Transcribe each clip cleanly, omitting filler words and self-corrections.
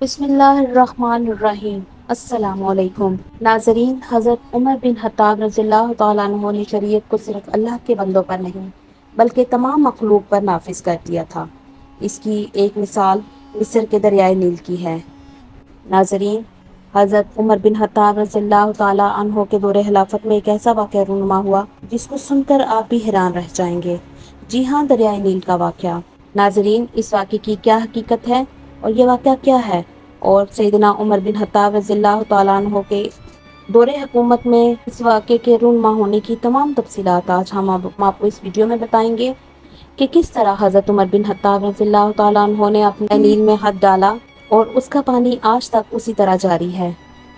بسم اللہ الرحمن الرحیم۔ السلام علیکم ناظرین، حضرت عمر بن خطاب رضی اللہ تعالیٰ عنہ نے شریعت کو صرف اللہ کے بندوں پر نہیں بلکہ تمام مخلوق پر نافذ کر دیا تھا۔ اس کی ایک مثال مصر کے دریائے نیل کی ہے۔ ناظرین، حضرت عمر بن خطاب رضی اللہ تعالیٰ عنہ کے دور خلافت میں ایک ایسا واقعہ رونما ہوا جس کو سن کر آپ بھی حیران رہ جائیں گے۔ جی ہاں، دریائے نیل کا واقعہ۔ ناظرین، اس واقعے کی کیا حقیقت ہے اور یہ واقعہ کیا ہے، اور سیدنا عمر بن خطاب رضی اللہ تعالیٰ عنہ کے دور حکومت میں اس واقعے کے رونما ہونے کی تمام تفصیلات آج ہم آپ کو اس ویڈیو میں بتائیں گے کہ کس طرح حضرت عمر بن خطاب رضی اللہ تعالیٰ عنہ نے اپنے نیل میں ہاتھ ڈالا اور اس کا پانی آج تک اسی طرح جاری ہے۔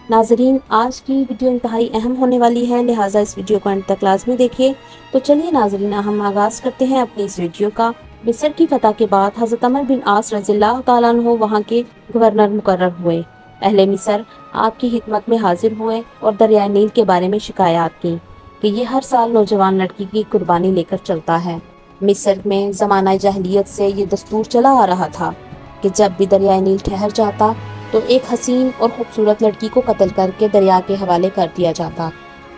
ناظرین، آج کی ویڈیو انتہائی اہم ہونے والی ہے، لہٰذا اس ویڈیو کو انت تک لازمی دیکھیے۔ تو چلیے ناظرین، ہم آغاز کرتے ہیں اپنی اس ویڈیو کا۔ مصر کی فتح کے بعد حضرت عمر بن عاص رضی اللہ تعالیٰ عنہ وہاں کے گورنر مقرر ہوئے۔ اہل مصر آپ کی خدمت میں حاضر ہوئے اور دریائے نیل کے بارے میں شکایات کی کہ یہ ہر سال نوجوان لڑکی کی قربانی لے کر چلتا ہے۔ مصر میں زمانہ جاہلیت سے یہ دستور چلا آ رہا تھا کہ جب بھی دریائے نیل ٹھہر جاتا تو ایک حسین اور خوبصورت لڑکی کو قتل کر کے دریا کے حوالے کر دیا جاتا،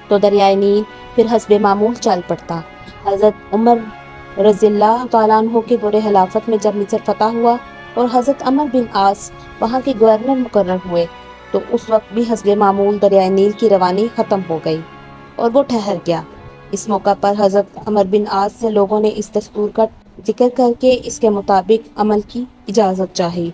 تو دریائے نیل پھر حسب معمول چل پڑتا۔ حضرت عمر رضی اللہ تعالیٰ عنہ کے دور خلافت میں جب مصر فتح ہوا اور حضرت عمر بن عاص وہاں کے گورنر مقرر ہوئے تو اس وقت بھی حسب معمول دریائے نیل کی روانی ختم ہو گئی اور وہ ٹھہر گیا۔ اس موقع پر حضرت عمر بن عاص سے لوگوں نے اس دستور کا ذکر کر کے اس کے مطابق عمل کی اجازت چاہی۔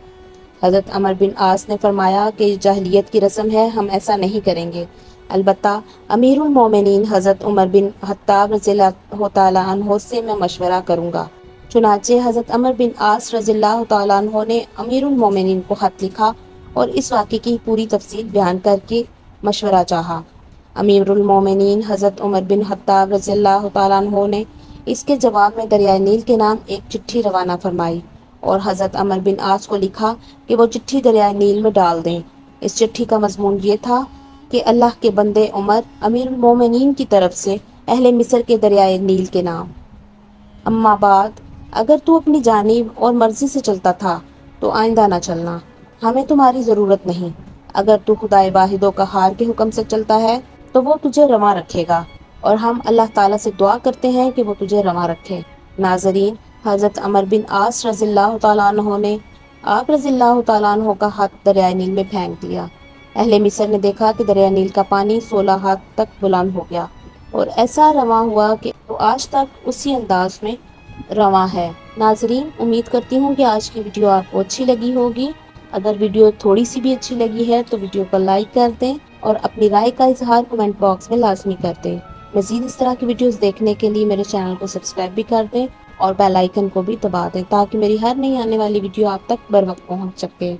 حضرت عمر بن عاص نے فرمایا کہ جاہلیت کی رسم ہے، ہم ایسا نہیں کریں گے، البتہ امیر المومنین حضرت عمر بن خطاب رضی اللہ تعالیٰ عنہ سے میں مشورہ کروں گا۔ چنانچہ حضرت عمر بن عاص رضی اللہ تعالیٰ عنہ نے امیر المومنین کو خط لکھا اور اس واقعے کی پوری تفصیل بیان کر کے مشورہ چاہا۔ امیر المومنین حضرت عمر بن خطاب رضی اللہ تعالیٰ عنہ نے اس کے جواب میں دریائے نیل کے نام ایک چٹھی روانہ فرمائی اور حضرت عمر بن عاص کو لکھا کہ وہ چٹھی دریائے نیل میں ڈال دیں۔ اس چٹھی کا مضمون یہ تھا کہ اللہ کے بندے عمر، امیر المومنین کی طرف سے اہل مصر کے دریائے نیل کے نام۔ اما بعد، اگر تو اپنی جانب اور مرضی سے چلتا تھا تو آئندہ نہ چلنا، ہمیں تمہاری ضرورت نہیں۔ اگر تو خدائے واحد و قہار کے حکم سے چلتا ہے تو وہ تجھے رواں رکھے گا، اور ہم اللہ تعالیٰ سے دعا کرتے ہیں کہ وہ تجھے رواں رکھے۔ ناظرین، حضرت عمر بن عاص رضی اللہ تعالیٰ عنہ نے آپ رضی اللہ تعالیٰ عنہ کا ہاتھ دریائے نیل میں پھینک دیا۔ اہل مصر نے دیکھا کہ دریائے نیل کا پانی 16 ہاتھ تک بلند ہو گیا اور ایسا رواں ہوا کہ وہ آج تک اسی انداز میں رواں ہے۔ ناظرین، امید کرتی ہوں کہ آج کی ویڈیو آپ کو اچھی لگی ہوگی۔ اگر ویڈیو تھوڑی سی بھی اچھی لگی ہے تو ویڈیو کو لائک کر دیں اور اپنی رائے کا اظہار کمنٹ باکس میں لازمی کر دیں۔ مزید اس طرح کی ویڈیوز دیکھنے کے لیے میرے چینل کو سبسکرائب بھی کر دیں اور بیل آئیکن کو بھی دبا دیں تاکہ میری ہر نئی آنے والی ویڈیو آپ تک بر وقت پہنچ سکے۔